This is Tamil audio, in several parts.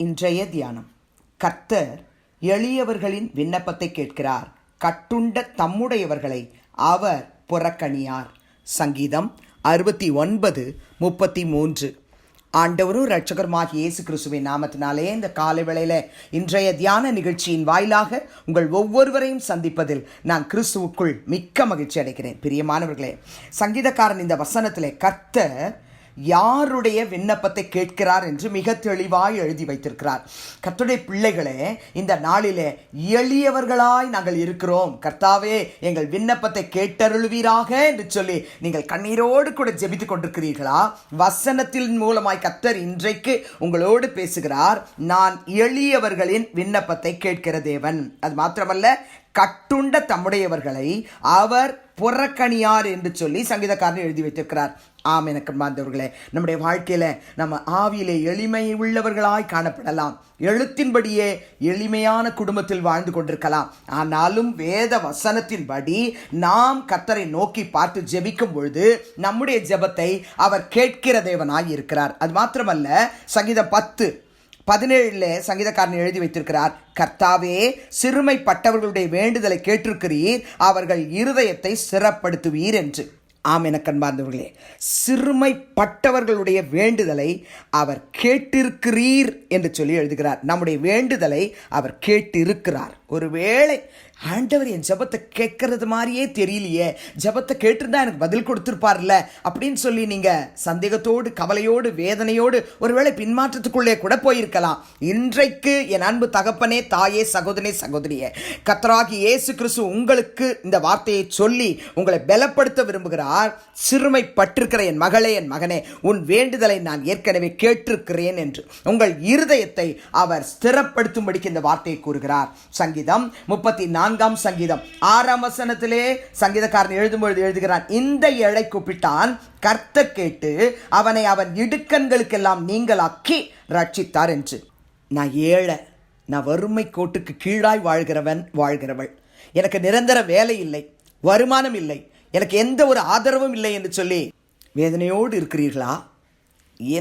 இன்றைய தியானம். கர்த்தர் எளியவர்களின் விண்ணப்பத்தை கேட்கிறார், கட்டுண்ட தம்முடையவர்களை அவர் புறக்கணியார். சங்கீதம் 69:33. ஆண்டவரும் இரட்சகருமாகிய இயேசு கிறிஸ்துவின் நாமத்தினாலே இந்த காலை வேளையில இன்றைய தியான நிகழ்ச்சியின் வாயிலாக உங்கள் ஒவ்வொருவரையும் சந்திப்பதில் நான் கிறிஸ்துவுக்குள் மிக்க மகிழ்ச்சி அடைகிறேன். பிரியமானவர்களே, சங்கீதக்காரன் இந்த வசனத்திலே கர்த்தர் யாருடைய விண்ணப்பத்தை கேட்கிறார் என்று மிக தெளிவாய் எழுதி வைத்திருக்கிறார். கர்த்தருடைய பிள்ளைகளே, இந்த நாளிலே எளியவர்களாய் நாங்கள் இருக்கிறோம். கர்த்தாவே, எங்கள் விண்ணப்பத்தை கேட்டருளுவீராக என்று சொல்லி நீங்கள் கண்ணீரோடு கூட ஜெபித்துக் கொண்டிருக்கிறீர்களா? வசனத்தின் மூலமாய் கர்த்தர் இன்றைக்கு உங்களோடு பேசுகிறார். நான் எளியவர்களின் விண்ணப்பத்தை கேட்கிற தேவன். அது மாத்திரமல்ல, கட்டுண்ட தம்முடையவர்களை அவர் புறக்கணியார் என்று சொல்லி சங்கீதக்காரன் எழுதி வைத்திருக்கிறார். ஆம், எனக்கு மாந்தவர்களே, நம்முடைய வாழ்க்கையில நம்ம ஆவியிலே எளிமை உள்ளவர்களாய் காணப்படலாம். எழுத்தின்படியே எளிமையான குடும்பத்தில் வாழ்ந்து கொண்டிருக்கலாம். ஆனாலும் வேத வசனத்தின்படி நாம் கர்த்தரை நோக்கி பார்த்து ஜெபிக்கும் பொழுது நம்முடைய ஜெபத்தை அவர் கேட்கிற தேவனாய் இருக்கிறார். அது மாத்திரமல்ல, சங்கீதம் 10:17 சங்கீதக்காரன் எழுதி வைத்திருக்கிறார், கர்த்தாவே, சிறுமைப்பட்டவர்களுடைய வேண்டுதலை கேட்டிருக்கிறீர், அவர்கள் இருதயத்தை ஸ்திரப்படுத்துவீர் என்று. ஆம், எனக்கு அன்பார்ந்தவர்களே, சிறுமைப்பட்டவர்களுடைய வேண்டுதலை அவர் கேட்டிருக்கிறீர் என்று சொல்லி எழுதுகிறார். நம்முடைய வேண்டுதலை அவர் கேட்டிருக்கிறார். ஒருவேளை ஆண்டவர் என் ஜபத்தை கேட்கறது மாதிரியே தெரியலையே, ஜபத்தை கேட்டிருந்தா எனக்கு பதில் கொடுத்திருப்பார்ல அப்படின்னு சொல்லி நீங்க சந்தேகத்தோடு, கவலையோடு, வேதனையோடு ஒருவேளை பின்மாற்றத்துக்குள்ளே கூட போயிருக்கலாம். இன்றைக்கு என் அன்பு தகப்பனே, தாயே, சகோதரனே, சகோதரியே, கர்த்தராகிய இயேசு கிறிஸ்து உங்களுக்கு இந்த வார்த்தையை சொல்லி உங்களை பலப்படுத்த விரும்புகிறார். சிறுமைப்பட்டிருக்கிற என் மகளே, என் மகனே, உன் வேண்டுதலை நான் ஏற்கனவே கேட்டிருக்கிறேன் என்று உங்கள் இருதயத்தை அவர் ஸ்திரப்படுத்தும்படிக்கு இந்த வார்த்தையை கூறுகிறார். சங்கீதம் 34 சங்கீதம் 6 வசனத்திலே சங்கீதக்காரன் எழுதும்பொழுது எழுதுகிறான், இந்த ஏழை கூப்பிட்டான், கர்த்தர் கேட்டு அவனை அவன் இடுக்கண்களுக்கெல்லாம் நீங்களாக்கி ரட்சித்தார் என்று. நான் ஏழை, நான் வறுமை கோட்டுக்கு கீழாய் வாழ்கிறவள், எனக்கு நிரந்தர வேலை இல்லை, வருமானம் இல்லை, எனக்கு எந்த ஒரு ஆதரவும் இல்லை என்று சொல்லி வேதனையோடு இருக்கிறீர்களா?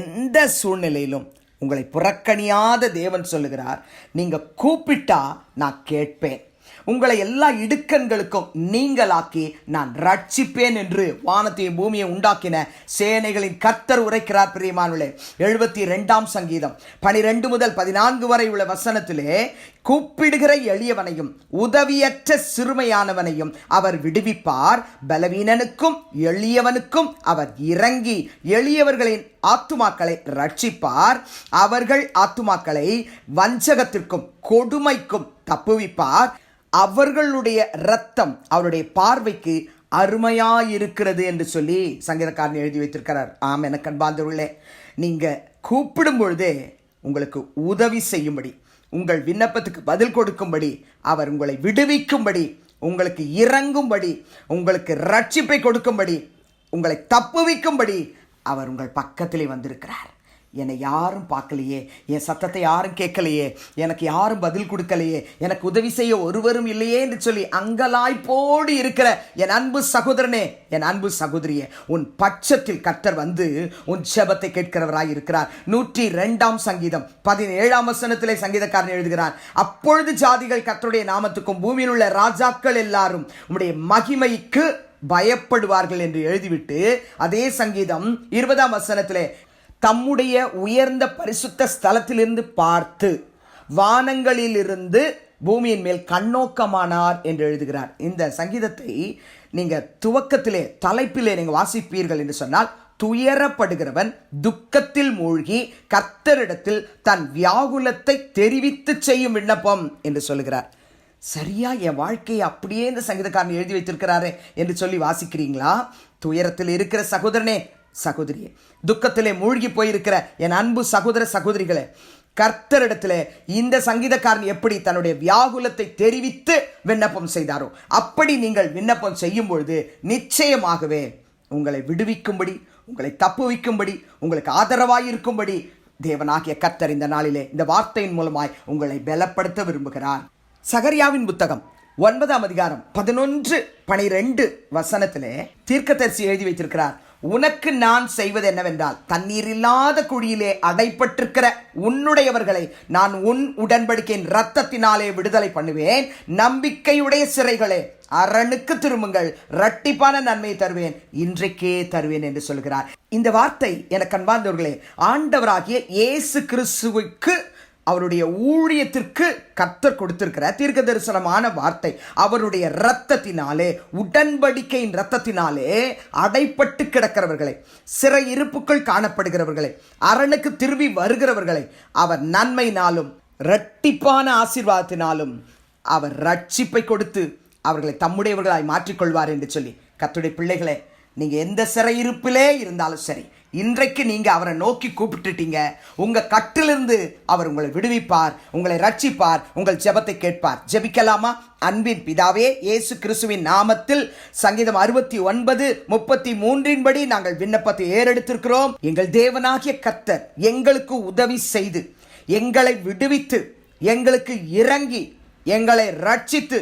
எந்த சூழ்நிலையிலும் உங்களை புறக்கணியாத தேவன் சொல்லுகிறார், நீங்க கூப்பிட்டா நான் கேட்பேன், உங்களை எல்லா இடுக்கண்களுக்கும் நீங்களாக்கி நான் ரட்சிப்பேன் என்று வானத்தையும் பூமியை உண்டாக்கின சேனைகளின் கர்த்தர் உரைக்கிறார். பிரியமானவர்களே, 72 சங்கீதம் 12 முதல் 14 வரை உள்ள வசனத்திலே, கூப்பிடுகிற எளியவனையும் உதவியற்ற சிறுமையானவனையும் அவர் விடுவிப்பார், பலவீனனுக்கும் எளியவனுக்கும் அவர் இறங்கி எளியவர்களின் ஆத்துமாக்களை ரட்சிப்பார், அவர்கள் ஆத்துமாக்களை வஞ்சகத்திற்கும் கொடுமைக்கும் தப்புவிப்பார், அவர்களுடைய இரத்தம் அவருடைய பார்வைக்கு அருமையாயிருக்கிறது என்று சொல்லி சங்கீதக்காரன் எழுதி வைத்திருக்கிறார். ஆம், எனக்கு அன்பார்ந்தவர்களே, நீங்க கூப்பிடும் பொழுதே உங்களுக்கு உதவி செய்யும்படி, உங்கள் விண்ணப்பத்துக்கு பதில் கொடுக்கும்படி, அவர் உங்களை விடுவிக்கும்படி, உங்களுக்கு இறங்கும்படி, உங்களுக்கு ரட்சிப்பை கொடுக்கும்படி, உங்களை தப்புவிக்கும்படி அவர் உங்கள் பக்கத்திலே வந்திருக்கிறார். என்னை யாரும் பார்க்கலையே, என் சத்தத்தை யாரும் கேட்கலையே, எனக்கு யாரும் பதில் கொடுக்கலையே, எனக்கு உதவி செய்ய ஒருவரும் இல்லையே என்று சொல்லி அங்கலாய்ப்போடு இருக்கிற என் அன்பு சகோதரனே, என் அன்பு சகோதரியே, உன் பட்சத்தில் கர்த்தர் வந்து உன் ஜெபத்தை கேட்கிறவராய் இருக்கிறார். 102 சங்கீதம் 17 வசனத்திலே சங்கீதக்காரன் எழுதுகிறார், அப்பொழுது ஜாதிகள் கர்த்தருடைய நாமத்துக்கும் பூமியில் உள்ள ராஜாக்கள் எல்லாரும் உம்முடைய மகிமைக்கு பயப்படுவார்கள் என்று எழுதிவிட்டு அதே சங்கீதம் 20 வசனத்திலே, தம்முடைய உயர்ந்த பரிசுத்த ஸ்தலத்திலிருந்து பார்த்து வானங்களிலிருந்து பூமியின் மேல் கண்ணோக்கமானார் என்று எழுதுகிறார். இந்த சங்கீதத்தை நீங்க துவக்கத்திலே தலைப்பிலே நீங்க வாசிப்பீர்கள் என்று சொன்னால், துயரப்படுகிறவன் துக்கத்தில் மூழ்கி கர்த்தரிடத்தில் தன் வியாகுலத்தை தெரிவித்து செய்யும் விண்ணப்பம் என்று சொல்லுகிறார். சரியா, என் வாழ்க்கையை அப்படியே இந்த சங்கீதக்காரன் எழுதி வைத்திருக்கிறாரே என்று சொல்லி வாசிக்கிறீங்களா? துயரத்தில் இருக்கிற சகோதரனே, சகோதரியே, துக்கத்திலே மூழ்கி போயிருக்கிற என் அன்பு சகோதர சகோதரிகளே, கர்த்தரிடத்திலே இந்த சங்கீதக்காரன் எப்படி தன்னுடைய வியாகுலத்தை தெரிவித்து விண்ணப்பம் செய்தாரோ அப்படி நீங்கள் விண்ணப்பம் செய்யும் பொழுது நிச்சயமாகவே உங்களை விடுவிக்கும்படி, உங்களை தப்புவிக்கும்படி, உங்களுக்கு ஆதரவாயிருக்கும்படி தேவனாகிய கர்த்தர் இந்த நாளிலே இந்த வார்த்தையின் மூலமாய் உங்களை பலப்படுத்த விரும்புகிறார். சகரியாவின் புத்தகம் 9 அதிகாரம் 11-12 வசனத்திலே தீர்க்கதரிசி எழுதி வைத்திருக்கிறார், உனக்கு நான் செய்வது என்னவென்றால், தண்ணீர் இல்லாத குழியிலே அடைப்பட்டிருக்கிற உன்னுடையவர்களை நான் உன் உடன்படிக்கையின் இரத்தத்தினாலே விடுதலை பண்ணுவேன். நம்பிக்கையுடைய சிறைகளே, அரணுக்கு திரும்புங்கள், இரட்டிப்பான நன்மையை தருவேன், இன்றைக்கே தருவேன் என்று சொல்கிறார். இந்த வார்த்தை எனக்கு அன்பார்ந்தவர்களே, ஆண்டவராகிய இயேசு கிறிஸ்துவுக்கு அவருடைய ஊழியத்திற்கு கர்த்தர் கொடுத்திருக்கிற தீர்க்க தரிசனமான வார்த்தை. அவருடைய இரத்தத்தினாலே, உடன்படிக்கையின் இரத்தத்தினாலே அடைப்பட்டு கிடக்கிறவர்களை, சிறை இருப்புக்குள் காணப்படுகிறவர்களை, அரணுக்கு திரும்பி வருகிறவர்களை அவர் நன்மையினாலும் இரட்டிப்பான ஆசீர்வாதத்தினாலும் அவர் ரட்சிப்பை கொடுத்து அவர்களை தம்முடையவர்களாய் மாற்றிக்கொள்வார் என்று சொல்லி, கர்த்தருடைய பிள்ளைகளே, நீங்க எந்த சிறையிருப்பிலே இருந்தாலும் சரி, இன்றைக்கு நீங்க அவரை நோக்கி கூப்பிட்டுட்டீங்க. உங்க கட்டிலிருந்து அவர் உங்களை விடுவிப்பார், உங்களை ரட்சிப்பார், உங்கள் ஜெபத்தை கேட்பார். ஜெபிக்கலாமா? அன்பின் பிதாவே, இயேசு கிறிஸ்துவின் நாமத்தில் சங்கீதம் 69:33 படி நாங்கள் விண்ணப்பத்தை ஏறெடுத்திருக்கிறோம். எங்கள் தேவனாகிய கர்த்தர் எங்களுக்கு உதவி செய்து, எங்களை விடுவித்து, எங்களுக்கு இறங்கி, எங்களை ரட்சித்து,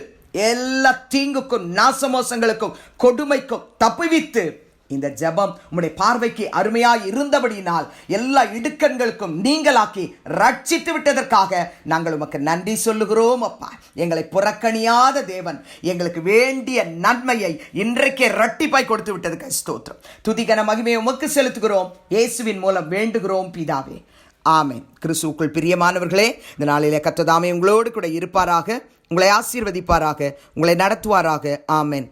எல்லா தீங்குக்கும் நாசமோசங்களுக்கும் கொடுமைக்கும் தப்புவித்து, இந்த ஜெபம் உம்முடைய பார்வைக்கு அருமையாய் இருந்தபடியினால் எல்லா இடுக்கண்களுக்கும் நீங்களாக்கி ரட்சித்து விட்டதற்காக நாங்கள் உமக்கு நன்றி சொல்லுகிறோம். அப்பா, எங்களை புறக்கணியாத தேவன் எங்களுக்கு வேண்டிய நன்மையை இன்றைக்கே இரட்டிப்பாய் கொடுத்து விட்டதுக்கு ஸ்தோத்திரம். துதிகன மகிமையை உமக்கு செலுத்துகிறோம். இயேசுவின் மூலம் வேண்டுகிறோம் பிதாவே, ஆமென். கிறிஸ்துவுக்குள் பிரியமானவர்களே, இந்த நாளிலே கர்த்தர் தாமே உங்களோடு கூட இருப்பாராக, உங்களை ஆசீர்வதிப்பாராக, உங்களை நடத்துவாராக. ஆமென்.